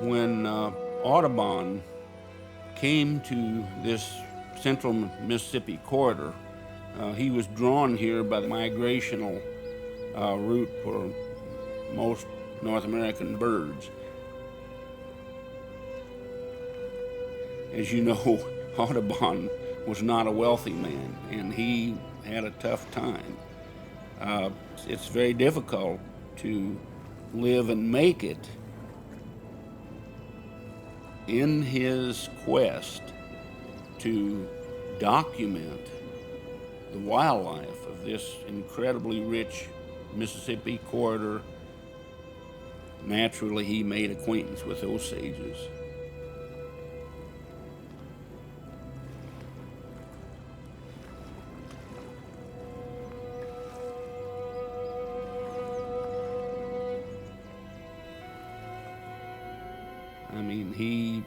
When Audubon came to this central Mississippi corridor, he was drawn here by the migrational route for most North American birds. As you know, Audubon was not a wealthy man, and he had a tough time. It's very difficult to live and make it in his quest to document the wildlife of this incredibly rich Mississippi corridor. Naturally, he made acquaintance with Osages. I mean, he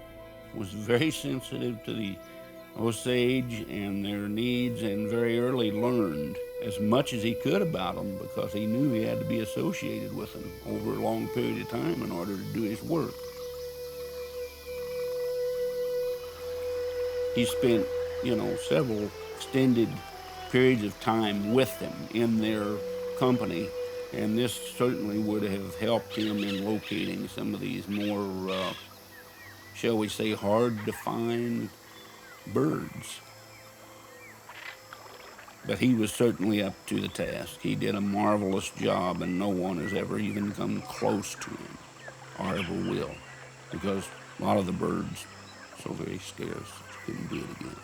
was very sensitive to the Osage and their needs, and very early learned as much as he could about them, because he knew he had to be associated with them over a long period of time in order to do his work. He spent, several extended periods of time with them in their company, and this certainly would have helped him in locating some of these more, shall we say, hard to find birds. But he was certainly up to the task. He did a marvelous job, and no one has ever even come close to him, or ever will, because a lot of the birds are so very scarce, you couldn't do it again.